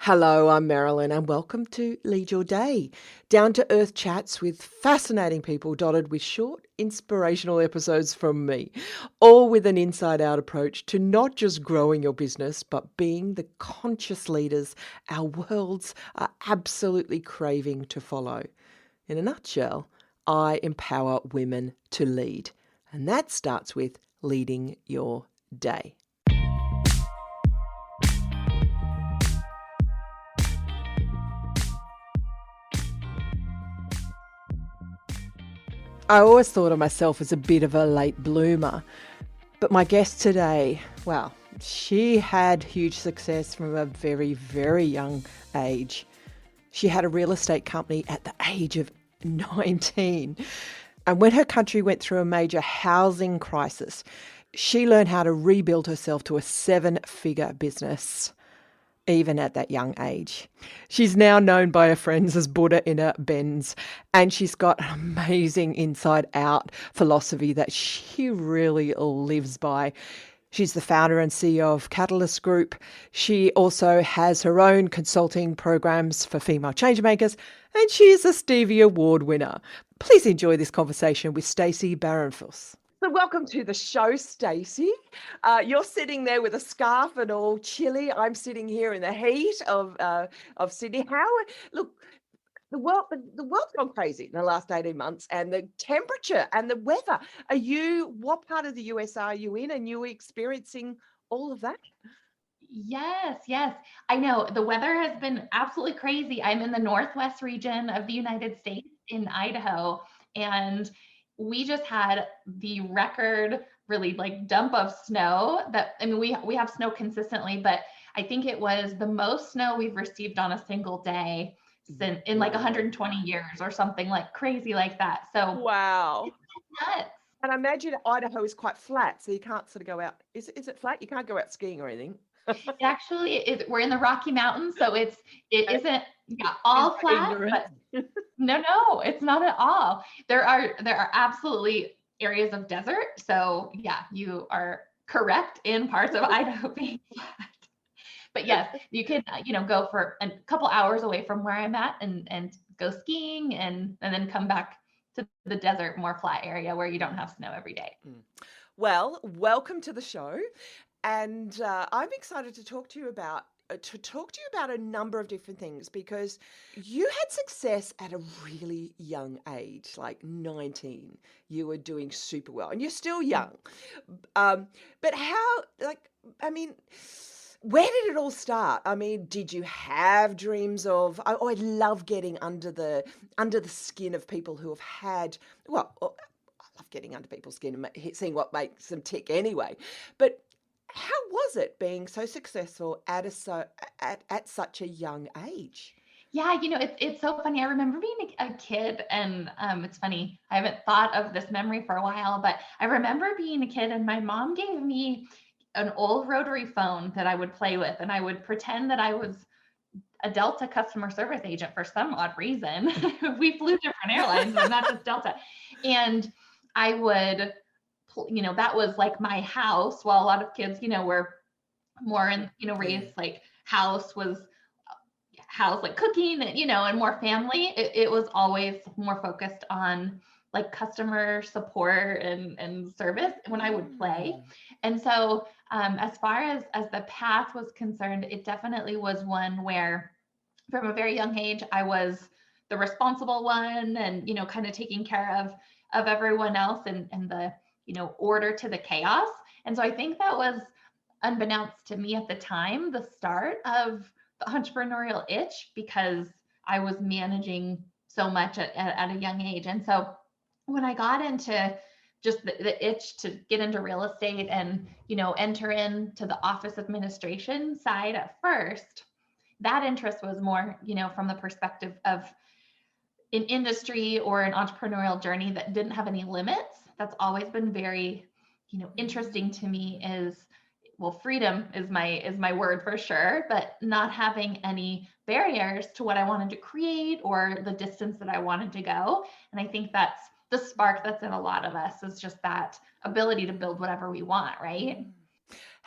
Hello, I'm Marilyn, and welcome to Lead Your Day. Down to earth chats with fascinating people, dotted with short, inspirational episodes from me, all with an inside out approach to not just growing your business, but being the conscious leaders our worlds are absolutely craving to follow. In a nutshell, I empower women to lead, and that starts with leading your day. I always thought of myself as a bit of a late bloomer, but my guest today, well, she had huge success from a very, very young age. She had a real estate company at the age of 19. And when her country went through a major housing crisis, she learned how to rebuild herself to a seven-figure business even at that young age. She's now known by her friends as Buddha in a Benz, and she's got an amazing inside out philosophy that she really lives by. She's the founder and CEO of Catalyst Group. She also has her own consulting programs for female changemakers, and she is a Stevie Award winner. Please enjoy this conversation with Stacey Barenfuss. So welcome to the show, Stacey. You're sitting there with a scarf and all chilly. I'm sitting here in the heat of Sydney. Look, the world's gone crazy in the last 18 months, and the temperature and the weather. What part of the US are you in, and you experiencing all of that? Yes, yes. I know the weather has been absolutely crazy. I'm in the northwest region of the United States in Idaho, and we just had the record really like dump of snow that I mean we have snow consistently, but I think it was the most snow we've received on a single day since in like Wow. 120 years or something like crazy like that. So Wow. it's nuts. And I imagine Idaho is quite flat, so you can't sort of go out. Is it flat? You can't go out skiing or anything. It actually is. We're in the Rocky Mountains, so it Okay. isn't Excuse all my flat, ignorance. but no, it's not at all. There are absolutely areas of desert. So yeah, you are correct in parts of Idaho being flat. But yes, you can go for a couple hours away from where I'm at and go skiing and then come back to the desert, more flat area where you don't have snow every day. Well, welcome to the show, and I'm excited to talk to you about a number of different things because you had success at a really young age, like 19. You were doing super well, and you're still young. But I mean, where did it all start? I mean, did you have dreams of? I love getting under the skin of people who have had. Well, I love getting under people's skin and seeing what makes them tick anyway. But how was it being so successful at such a young age? Yeah, it's so funny. I remember being a kid, and it's funny. I haven't thought of this memory for a while, but I remember being a kid, and my mom gave me an old rotary phone that I would play with, and I would pretend that I was a Delta customer service agent for some odd reason. We flew different airlines, but not just Delta. And I would, that was like my house. While a lot of kids, were more in, raised like house like cooking and and more family. It was always more focused on like customer support and service when I would play. And so as far as the path was concerned, it definitely was one where from a very young age I was the responsible one, and kind of taking care of everyone else, and the order to the chaos. And so I think that was, unbeknownst to me at the time, the start of the entrepreneurial itch, because I was managing so much at a young age. And so when I got into just the itch to get into real estate and enter into the office administration side at first, that interest was more from the perspective of an industry or an entrepreneurial journey that didn't have any limits. That's always been very interesting to me. Is Well, freedom is my word for sure, but not having any barriers to what I wanted to create or the distance that I wanted to go. And I think that's the spark that's in a lot of us, is just that ability to build whatever we want, right?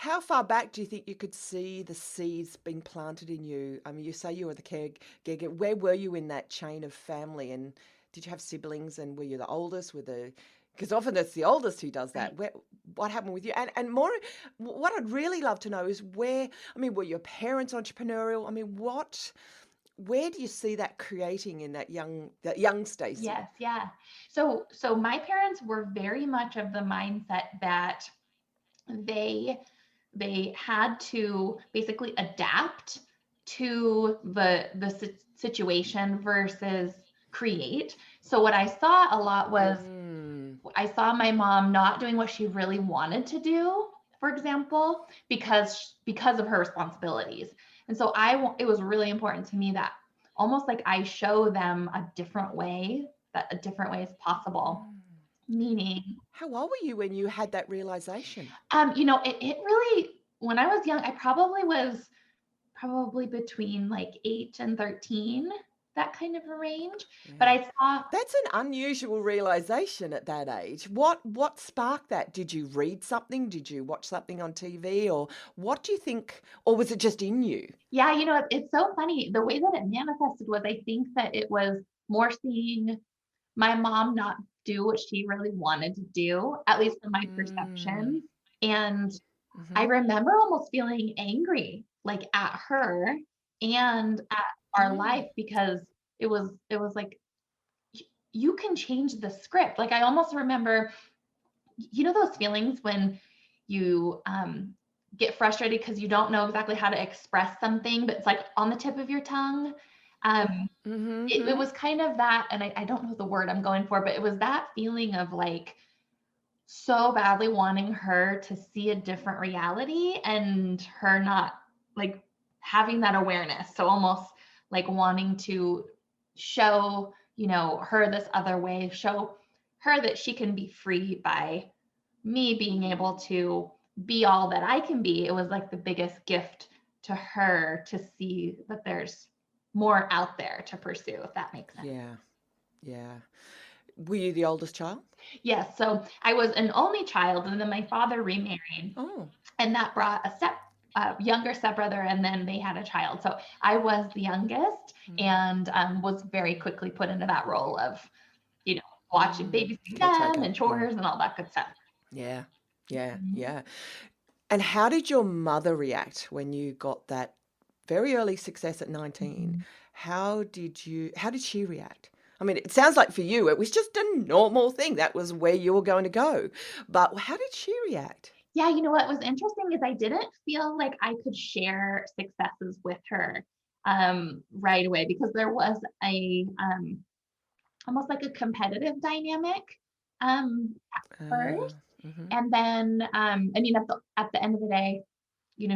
How far back do you think you could see the seeds being planted in you? I mean, you say you were the caregiver. Where were you in that chain of family? And did you have siblings? And were you the oldest? Because often it's the oldest who does that. Right. What happened with you? And more, what I'd really love to know is where. I mean, were your parents entrepreneurial? I mean, where do you see that creating in that young Stacey? Yes, yeah. So my parents were very much of the mindset that they they had to basically adapt to the situation versus create. So what I saw a lot was Mm, I saw my mom not doing what she really wanted to do, for example, because of her responsibilities. And so it was really important to me that almost like I show them a different way, that a different way is possible. mm. Meaning, How old were you when you had that realization? it really, when I was young, I probably was probably between like 8 and 13, that kind of a range. But Yeah. I saw, That's an unusual realization at that age. What sparked that? Did you read something? Did you watch something on TV? Or what do you think? Or was it just in you? yeah, it's so funny. The way that it manifested was I think that it was more seeing my mom not do what she really wanted to do, at least from my Mm, perception. And I mm-hmm. remember almost feeling angry, like at her and at our Mm, life, because it was like you can change the script. Like I almost remember, those feelings when you get frustrated because you don't know exactly how to express something, but it's like on the tip of your tongue. Um, it mm-hmm. was kind of that, and I don't know the word I'm going for, but it was that feeling of like so badly wanting her to see a different reality and her not like having that awareness. So almost like wanting to show, her this other way, show her that she can be free by me being able to be all that I can be. It was like the biggest gift to her to see that there's more out there to pursue, if that makes sense. Yeah, yeah. Were you the oldest child? Yes. So I was an only child, and then my father remarried, Oh. and that brought a younger stepbrother, and then they had a child. So I was the youngest, Mm, and was very quickly put into that role of, you know, watching, mm. babysitting them, Caretaker. and Mm. chores and all that good stuff. Yeah, yeah, Mhm. yeah. And how did your mother react when you got that very early success at 19? Mhm. How did she react? I mean, it sounds like for you it was just a normal thing. That was where you were going to go. But how did she react? Yeah, you know what was interesting is I didn't feel like I could share successes with her right away, because there was a almost like a competitive dynamic at Uh, first. mm-hmm. And then I mean, at the end of the day,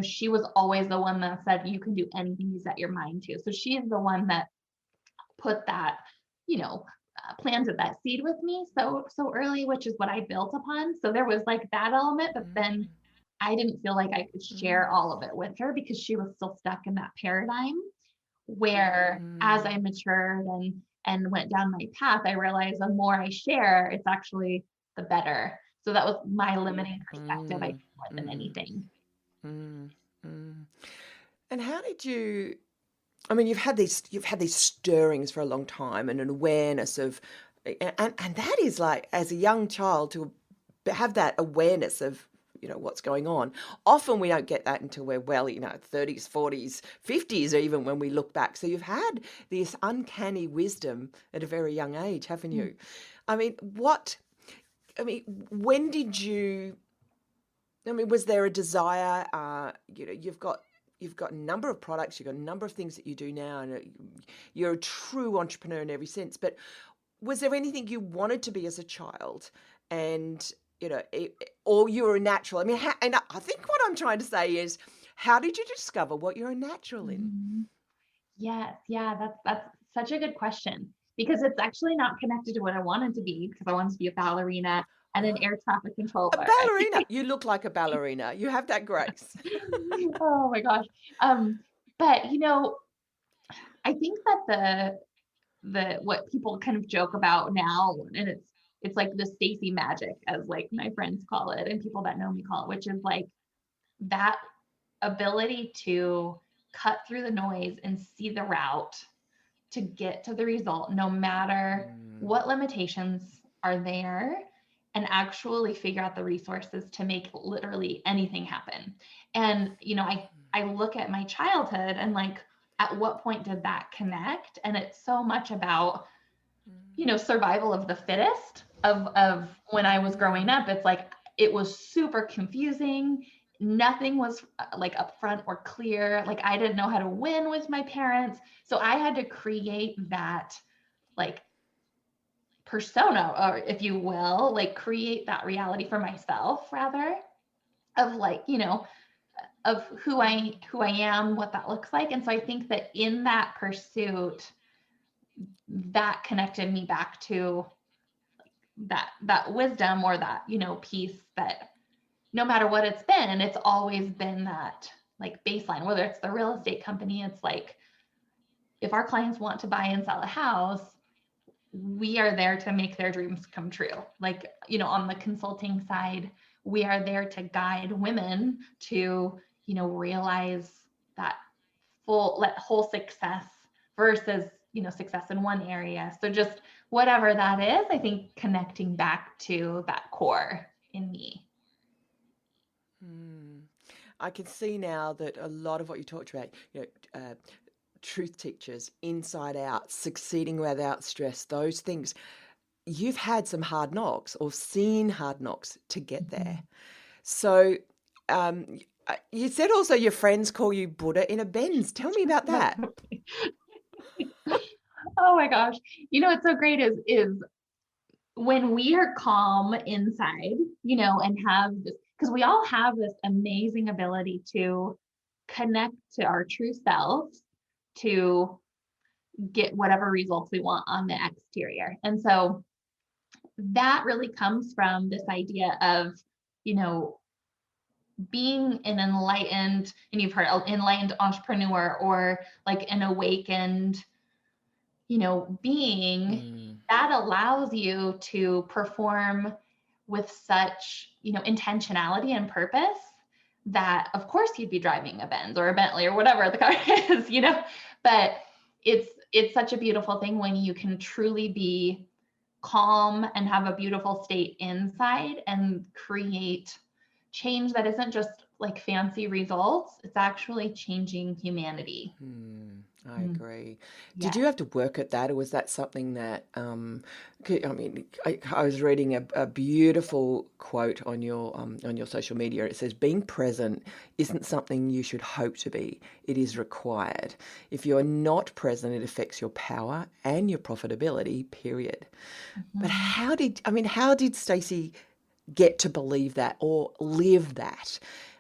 she was always the one that said you can do anything you set your mind to. So she is the one that put that, planted that seed with me so early, which is what I built upon. So there was like that element, but then I didn't feel like I could share Mm, all of it with her because she was still stuck in that paradigm where, as mm, I matured and went down my path, I realized the more I share, it's actually the better. So that was my limiting perspective, I mm, think, more than mm, anything. mm, mm. And how did you? I mean, you've had these stirrings for a long time and an awareness of, and that is like as a young child to have that awareness of what's going on. Often we don't get that until we're well, 30s, 40s, 50s, even when we look back. So you've had this uncanny wisdom at a very young age, haven't Mm. you? I mean, what? I mean, when did you? I mean, was there a desire? You've got a number of products, you've got a number of things that you do now, and you're a true entrepreneur in every sense. But was there anything you wanted to be as a child, and or you were a natural? I mean, and I think what I'm trying to say is, how did you discover what you're a natural in? Mhm. Yes, yeah, that's such a good question, because it's actually not connected to what I wanted to be, because I wanted to be a ballerina and an Ah, air traffic a controller. ballerina. You look like a ballerina. You have that grace. Oh my gosh. Um, but I think that the what people kind of joke about now, and it's like the Stacy magic, as like my friends call it, and people that know me call it, which is like that ability to cut through the noise and see the route to get to the result, no matter what limitations are there, and actually figure out the resources to make literally anything happen. And, I look at my childhood and like, at what point did that connect? And it's so much about, survival of the fittest of when I was growing up. It's like, it was super confusing. Nothing was like upfront or clear. Like I didn't know how to win with my parents. So I had to create that like persona, or if you will, like create that reality for myself rather, of like, of who I am, what that looks like. And so I think that in that pursuit, that connected me back to that wisdom, or that, piece that no matter what it's been, it's always been that like baseline. Whether it's the real estate company, it's like, if our clients want to buy and sell a house, we are there to make their dreams come true. Like, on the consulting side, we are there to guide women to, realize that whole success versus, success in one area. So just whatever that is, I think connecting back to that core in me. I can see now that a lot of what you talked about, truth teachers, inside out, succeeding without stress, those things, you've had some hard knocks or seen hard knocks to get there. So you said also your friends call you Buddha in a Benz. Tell me about that. Oh my gosh. What's so great is when we are calm inside, and have this, because we all have this amazing ability to connect to our true selves to get whatever results we want on the exterior. And so that really comes from this idea of, being an enlightened, and you've heard enlightened entrepreneur, or like an awakened, being that allows you to perform with such, intentionality and purpose, that of course you'd be driving a Benz or a Bentley or whatever the car is, but it's such a beautiful thing when you can truly be calm and have a beautiful state inside and create change that isn't just like fancy results. It's actually changing humanity. I agree. Yeah. Did you have to work at that, or was that something that, I was reading a beautiful quote on your social media. It says, being present isn't something you should hope to be. It is required. If you're not present, it affects your power and your profitability, period. But how did Stacey get to believe that or live that?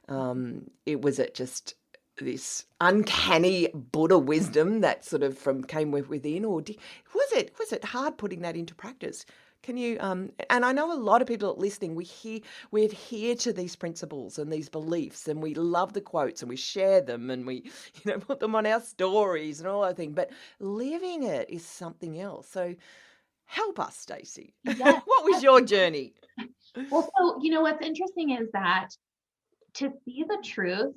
Was it just this uncanny Buddha wisdom that sort of came within, or was it hard putting that into practice? Can you? And I know a lot of people listening. We adhere to these principles and these beliefs, and we love the quotes, and we share them, and we put them on our stories and all that thing. But living it is something else. So help us, Stacey. Yes. What was your journey? Well, so what's interesting is that to see the truth,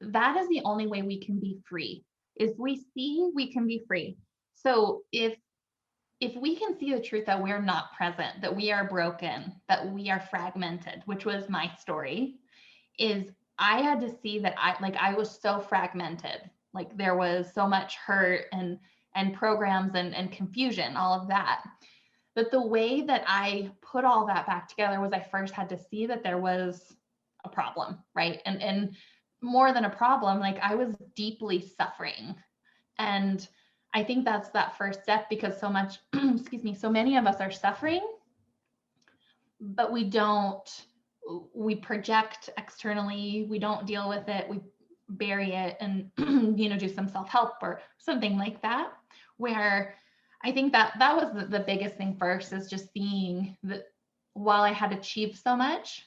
that is the only way we can be free. If we see, we can be free. So if we can see the truth that we're not present, that we are broken, that we are fragmented, which was my story, is I had to see that I was so fragmented. Like there was so much hurt and programs and confusion, all of that. But the way that I put all that back together was I first had to see that there was a problem, right? And more than a problem, like I was deeply suffering. And I think that's that first step, because so much, excuse me, so many of us are suffering, but we project externally, we don't deal with it, we bury it and, do some self-help or something like that, where I think that was the biggest thing first, is just seeing that while I had achieved so much,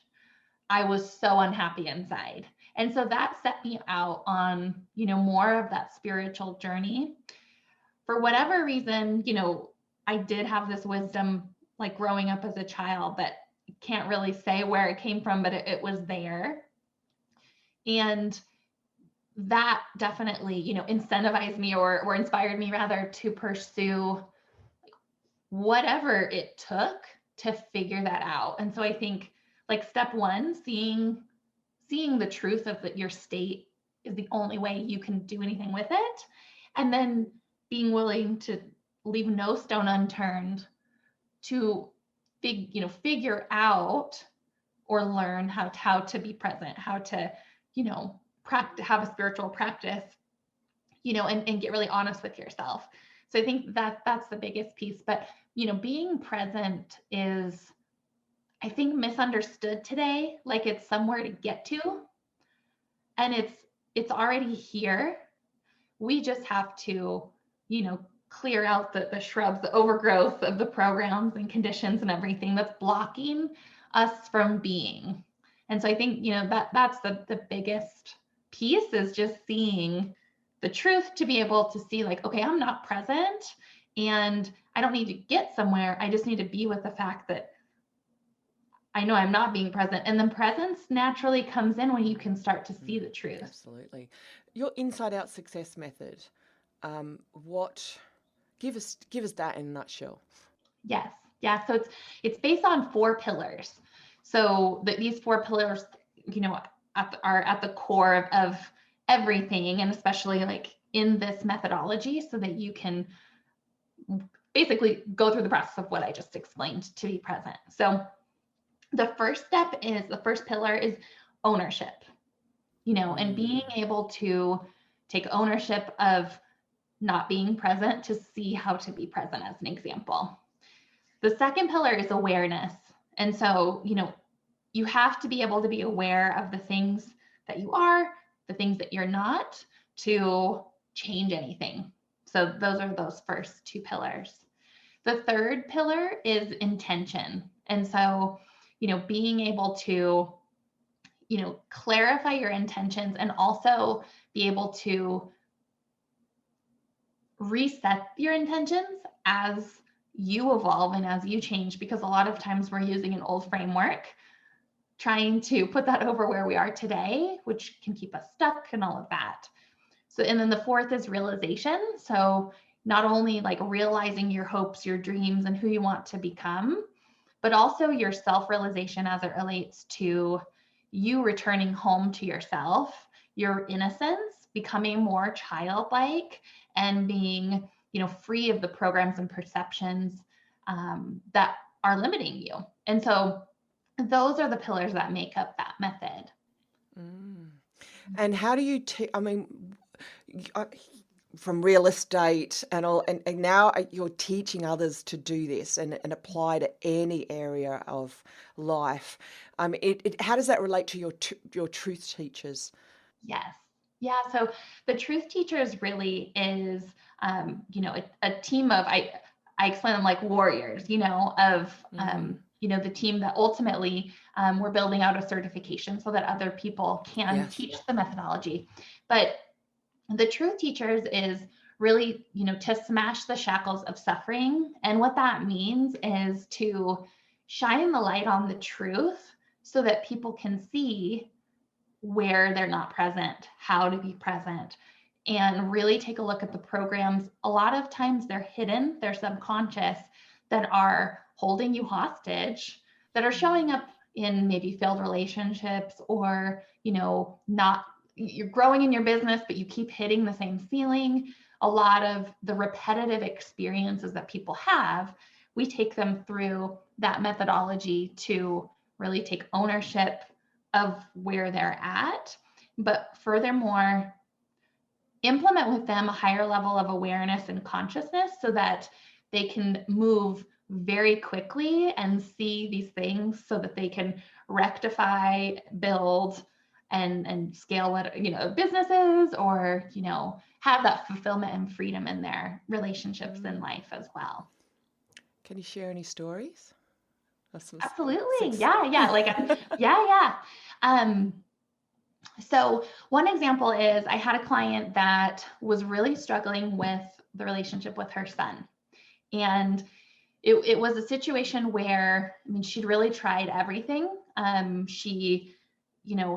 I was so unhappy inside. And so that set me out on, more of that spiritual journey. For whatever reason, I did have this wisdom like growing up as a child, but can't really say where it came from, but it was there. And that definitely, incentivized me or inspired me rather to pursue whatever it took to figure that out. And so I think like step one, seeing the truth of your state is the only way you can do anything with it. And then being willing to leave no stone unturned to figure out or learn how to be present, how to, practice, have a spiritual practice, and get really honest with yourself. So I think that's the biggest piece. But, being present is, I think, misunderstood today. Like it's somewhere to get to, and it's already here. We just have to, clear out the shrubs, the overgrowth of the programs and conditions and everything that's blocking us from being. And so I think, that's the biggest piece, is just seeing the truth, to be able to see like, okay, I'm not present and I don't need to get somewhere. I just need to be with the fact that I know I'm not being present. And then presence naturally comes in when you can start to see the truth. Absolutely. Your inside out success method, give us that in a nutshell. Yes. Yeah. So it's based on 4 pillars. So these 4 pillars, are at the core of everything, and especially like in this methodology, so that you can basically go through the process of what I just explained to be present. So the first pillar is ownership, and being able to take ownership of not being present, to see how to be present, as an example. The second pillar is awareness. And so, you have to be able to be aware of the things that you are, the things that you're not, to change anything. So those are those first 2 pillars. The third pillar is intention. And so, being able to, clarify your intentions, and also be able to reset your intentions as you evolve and as you change, because a lot of times we're using an old framework, trying to put that over where we are today, which can keep us stuck and all of that. So, and then the fourth is realization. So not only like realizing your hopes, your dreams, and who you want to become, but also your self-realization as it relates to you returning home to yourself, your innocence, becoming more childlike, and being, free of the programs and perceptions that are limiting you. And so those are the pillars that make up that method. And how do you from real estate and all, and now you're teaching others to do this and apply to any area of life. How does that relate to your truth teachers? Yes. Yeah. So the truth teachers really is, a team of, I explain them like warriors, of, the team that ultimately we're building out a certification so that other people can teach the methodology. But the truth teachers is really, to smash the shackles of suffering. And what that means is to shine the light on the truth so that people can see where they're not present, how to be present, and really take a look at the programs. A lot of times they're hidden, they're subconscious, that are holding you hostage, that are showing up in maybe failed relationships, or, not, you're growing in your business, but you keep hitting the same ceiling. A lot of the repetitive experiences that people have, we take them through that methodology to really take ownership of where they're at, but furthermore, implement with them a higher level of awareness and consciousness so that they can move very quickly and see these things so that they can rectify, build, and scale what, businesses, or, have that fulfillment and freedom in their relationships in life as well. Can you share any stories? Absolutely. Yeah. Like, yeah. So one example is I had a client that was really struggling with the relationship with her son. And it was a situation where, she'd really tried everything. She,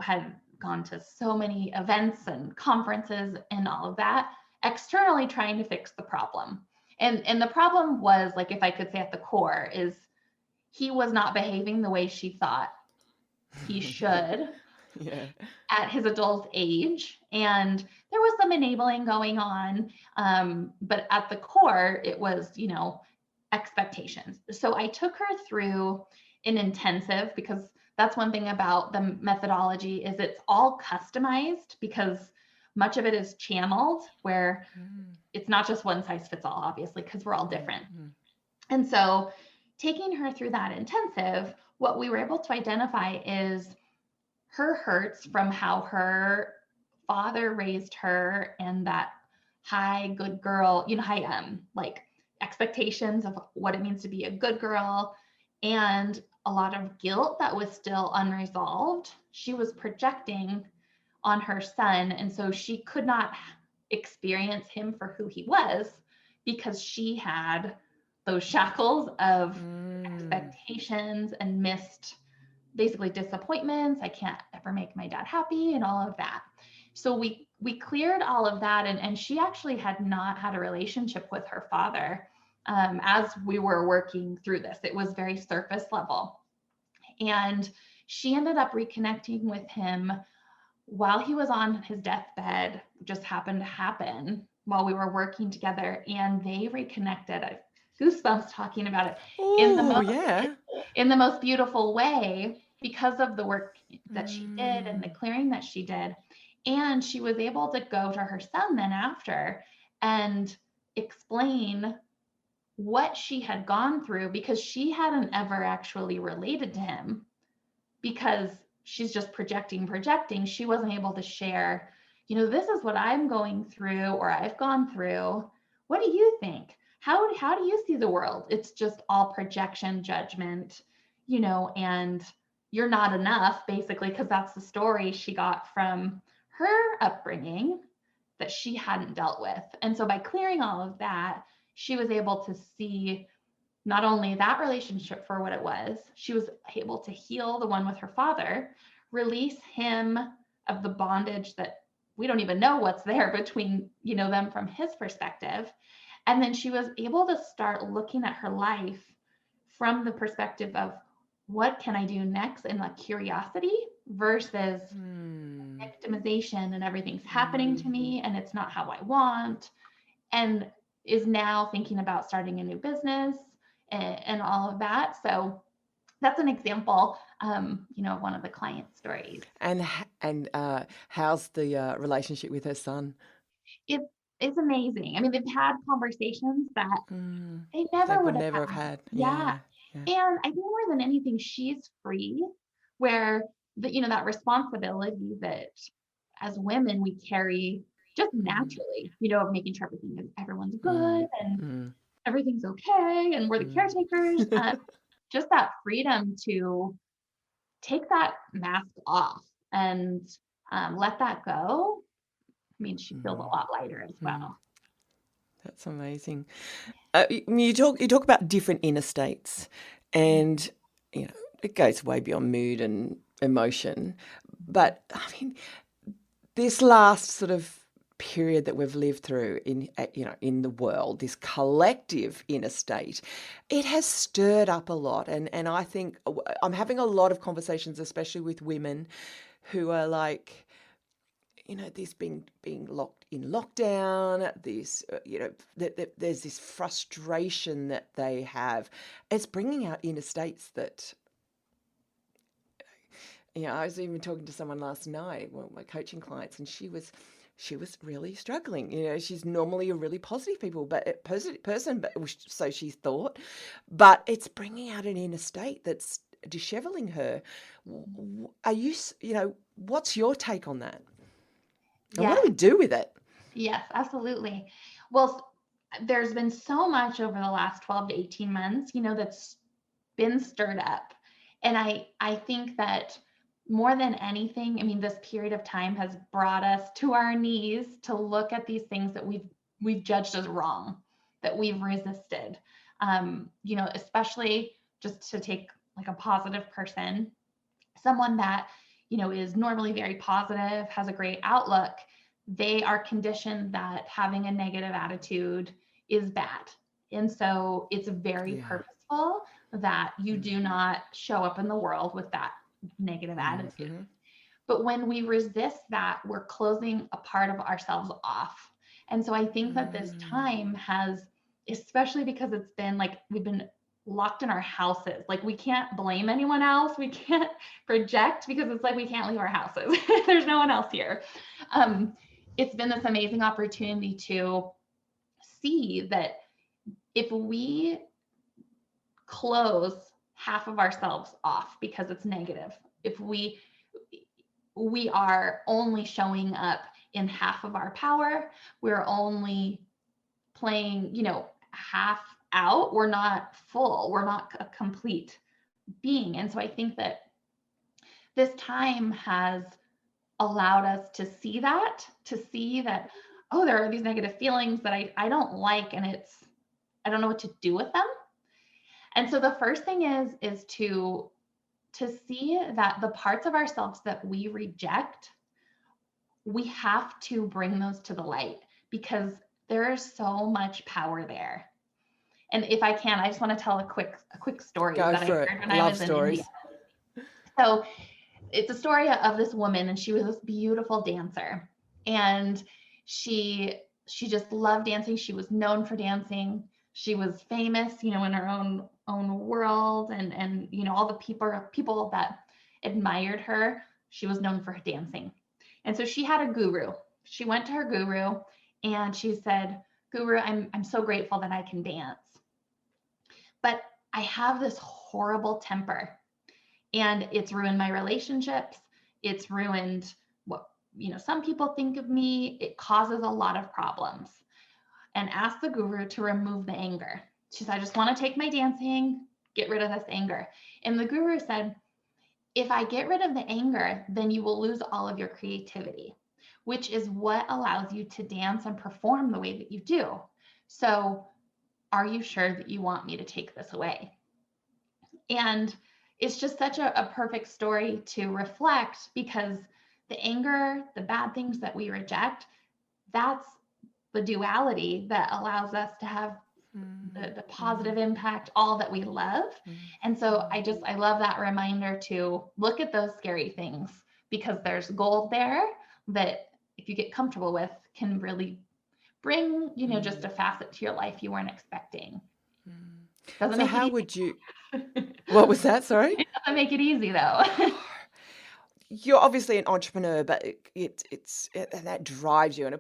had gone to so many events and conferences and all of that, externally trying to fix the problem. And the problem was, like, if I could say at the core, is he was not behaving the way she thought he should Yeah. at his adult age. And there was some enabling going on. But at the core, it was, expectations. So I took her through an intensive, because that's one thing about the methodology is it's all customized, because much of it is channeled where it's not just one size fits all, obviously, because we're all different. And so taking her through that intensive, what we were able to identify is her hurts from how her father raised her, and that high good girl, high like expectations of what it means to be a good girl, and a lot of guilt that was still unresolved. She was projecting on her son, and so she could not experience him for who he was, because she had those shackles of expectations and missed, basically, disappointments. I can't ever make my dad happy and all of that. So we cleared all of that, and she actually had not had a relationship with her father as we were working through this. It was very surface level. And she ended up reconnecting with him while he was on his deathbed. Just happened to happen while we were working together, and they reconnected. I goosebumps talking about it. In the most beautiful way, because of the work that she did and the clearing that she did. And she was able to go to her son then after and explain what she had gone through, because she hadn't ever actually related to him, because she's just projecting. She wasn't able to share, this is what I'm going through, or I've gone through. What do you think? How do you see the world? It's just all projection, judgment, and you're not enough, basically, because that's the story she got from her upbringing that she hadn't dealt with. And so by clearing all of that, she was able to see not only that relationship for what it was, she was able to heal the one with her father, release him of the bondage that we don't even know what's there between, them from his perspective. And then she was able to start looking at her life from the perspective of, what can I do next, in like curiosity versus victimization, and everything's happening to me and it's not how I want, and is now thinking about starting a new business and all of that. So that's an example, one of the client stories. And how's the relationship with her son? It's amazing. I mean, they've had conversations that they never would have have had. Yeah. And I think more than anything, she's free, where that responsibility that as women we carry just naturally, of making sure everyone's good and everything's okay, and we're the caretakers. Just that freedom to take that mask off and let that go. I mean, she feels a lot lighter as well. That's amazing. You talk about different inner states, and it goes way beyond mood and emotion. But I mean, this last sort of period that we've lived through in the world, this collective inner state, it has stirred up a lot. And I think I'm having a lot of conversations, especially with women who are like, this being locked in lockdown, this, there's this frustration that they have. It's bringing out inner states that, I was even talking to someone last night, one of my coaching clients, and she was really struggling. She's normally a really positive person, but so she thought, but it's bringing out an inner state that's disheveling her. Are you, what's your take on that? And what do we do with it? Yes, absolutely. Well, there's been so much over the last 12 to 18 months, that's been stirred up. And I think that more than anything, I mean, this period of time has brought us to our knees to look at these things that we've judged as wrong, that we've resisted. Especially just to take like a positive person, someone that, is normally very positive, has a great outlook, they are conditioned that having a negative attitude is bad. And so it's very purposeful that you do not show up in the world with that negative attitude. But when we resist that, we're closing a part of ourselves off. And so I think that this time has, especially because it's been like we've been locked in our houses, like we can't blame anyone else. We can't project because it's like we can't leave our houses. There's no one else here. It's been this amazing opportunity to see that if we close half of ourselves off because it's negative, if we are only showing up in half of our power, we're only playing, half out, we're not full, we're not a complete being. And so I think that this time has allowed us to see that, oh, there are these negative feelings that I don't like, and I don't know what to do with them. And so the first thing is to see that the parts of ourselves that we reject, we have to bring those to the light because there is so much power there. And if I can, I just want to tell a quick story that I heard when I was in India. So it's a story of this woman, and she was this beautiful dancer, and she just loved dancing. She was known for dancing. She was famous, in her own world, and all the people that admired her. She was known for her dancing. And so she had a guru. She went to her guru and she said, "Guru, I'm so grateful that I can dance, but I have this horrible temper, and it's ruined my relationships. It's ruined what, some people think of me. It causes a lot of problems." And asked the guru to remove the anger. She said, "I just want to take my dancing, get rid of this anger." And the guru said, "If I get rid of the anger, then you will lose all of your creativity, which is what allows you to dance and perform the way that you do. So are you sure that you want me to take this away?" And it's just such a perfect story to reflect, because the anger, the bad things that we reject, that's the duality that allows us to have the positive impact, all that we love. And so I love that reminder to look at those scary things, because there's gold there that if you get comfortable with can really bring, just a facet to your life you weren't expecting. Doesn't so how would you, what was that? Sorry? It doesn't make it easy though. You're obviously an entrepreneur, but it's and that drives you, and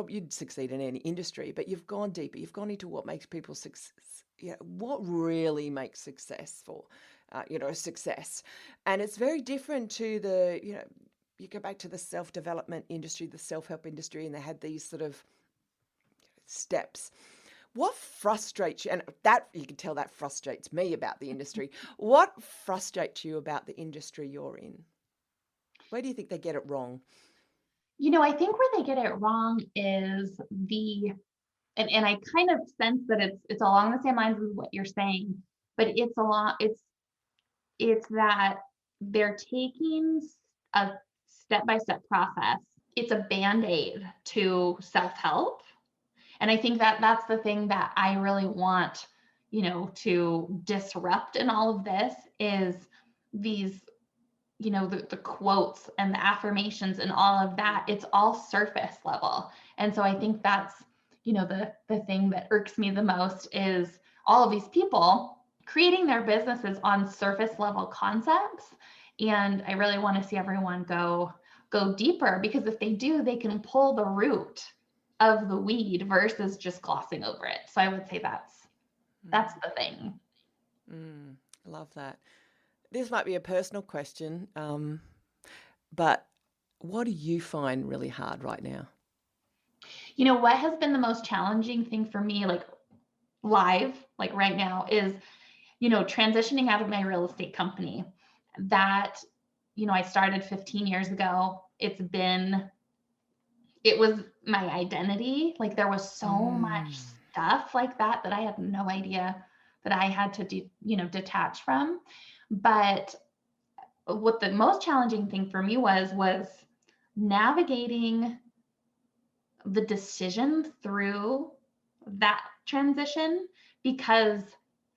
you'd succeed in any industry. But you've gone deeper. You've gone into what makes people success. What really makes successful, a success, and it's very different to the you go back to the self-development industry, the self-help industry, and they had these sort of steps. What frustrates you, and that you can tell that frustrates me about the industry. What frustrates you about the industry you're in? Where do you think they get it wrong? I think where they get it wrong is and I kind of sense that it's along the same lines as what you're saying, but it's that they're taking a step-by-step process. It's a band-aid to self-help. And I think that that's the thing that I really want, to disrupt in all of this is these the quotes and the affirmations and all of that. It's all surface level. And so I think that's, the thing that irks me the most is all of these people creating their businesses on surface level concepts. And I really want to see everyone go deeper, because if they do, they can pull the root of the weed versus just glossing over it. So I would say that's the thing. Love that. This might be a personal question, but what do you find really hard right now? What has been the most challenging thing for me, like right now, is, transitioning out of my real estate company that, I started 15 years ago. It was my identity. Like there was so much stuff like that I had no idea that I had to detach from. But what the most challenging thing for me was navigating the decision through that transition, because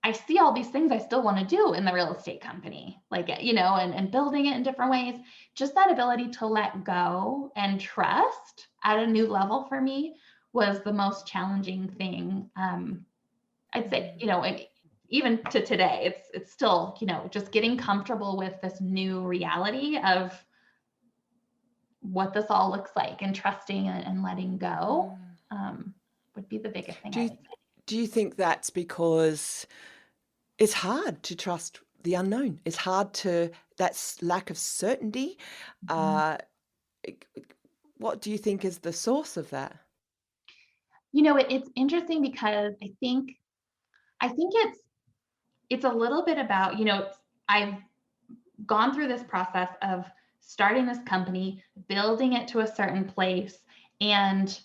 I see all these things I still want to do in the real estate company, like, and building it in different ways. Just that ability to let go and trust at a new level for me was the most challenging thing. I'd say, even to today, it's still, just getting comfortable with this new reality of what this all looks like, and trusting and letting go would be the biggest thing, I would say. Do you think that's because it's hard to trust the unknown? It's hard to, that lack of certainty. What do you think is the source of that? It's interesting because I think it's a little bit about, I've gone through this process of starting this company, building it to a certain place, and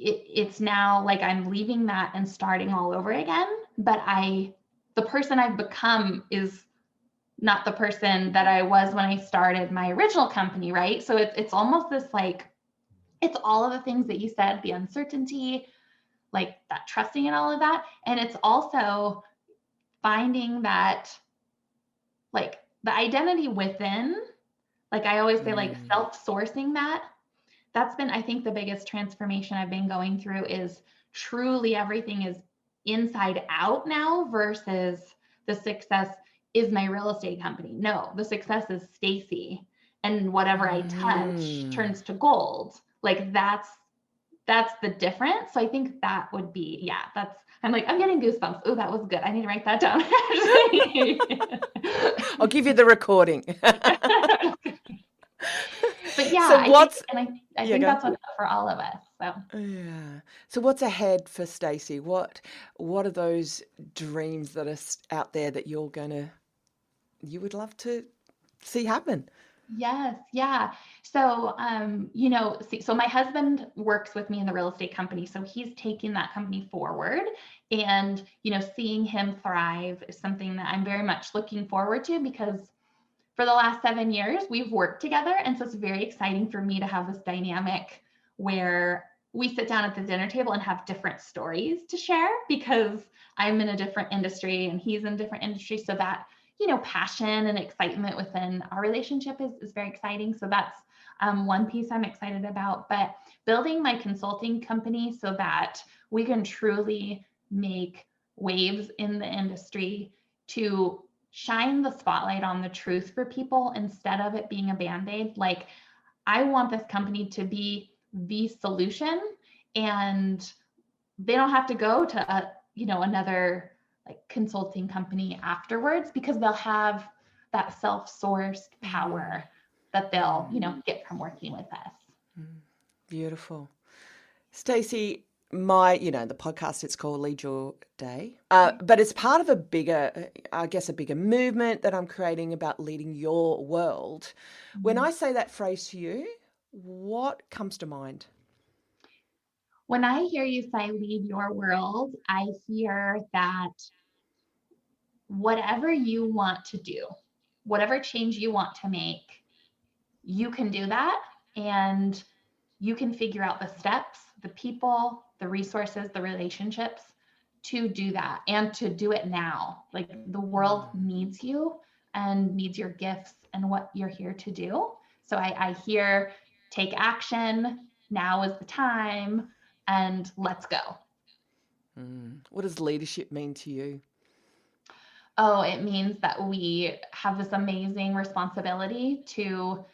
it's now like I'm leaving that and starting all over again. But the person I've become is not the person that I was when I started my original company, right? So it's almost this, like, it's all of the things that you said, the uncertainty, like that trusting and all of that. And it's also finding that, like, the identity within, like I always say, like self-sourcing that's been, I think, the biggest transformation I've been going through, is truly everything is inside out now versus the success is my real estate company. No, the success is Stacy, and whatever I touch turns to gold. Like that's the difference. So I think that would be, I'm getting goosebumps. Oh, that was good. I need to write that down. I'll give you the recording. But yeah, So I think that's what's up for all of us. So yeah. So what's ahead for Stacey? What are those dreams that are out there that you would love to see happen? yes, yeah. So so my husband works with me in the real estate company, so he's taking that company forward, and seeing him thrive is something that I'm very much looking forward to, because for the last 7 years, we've worked together. And so it's very exciting for me to have this dynamic where we sit down at the dinner table and have different stories to share, because I'm in a different industry and he's in a different industry. So that, passion and excitement within our relationship is very exciting. So that's one piece I'm excited about. But building my consulting company so that we can truly make waves in the industry to shine the spotlight on the truth for people instead of it being a Band-Aid. Like, I want this company to be the solution, and they don't have to go to another like consulting company afterwards, because they'll have that self-sourced power that they'll get from working with us. Beautiful. Stacey, the podcast, it's called Lead Your Day, but it's part of a bigger movement that I'm creating about leading your world. When I say that phrase to you, what comes to mind? When I hear you say lead your world, I hear that whatever you want to do, whatever change you want to make, you can do that, and you can figure out the steps, the people, the resources, the relationships to do that, and to do it now. Like, the world needs you and needs your gifts and what you're here to do. So I hear, take action. Now is the time, and let's go. What does leadership mean to you? Oh, it means that we have this amazing responsibility to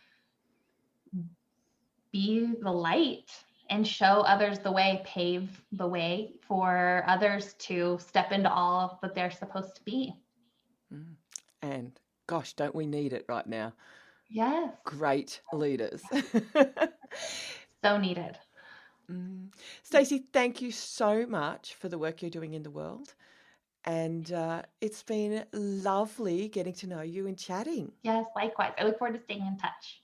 be the light and show others the way, pave the way for others to step into all that they're supposed to be. And gosh, don't we need it right now? Yes. Great leaders. So needed. Stacey, thank you so much for the work you're doing in the world. And it's been lovely getting to know you and chatting. Yes, likewise. I look forward to staying in touch.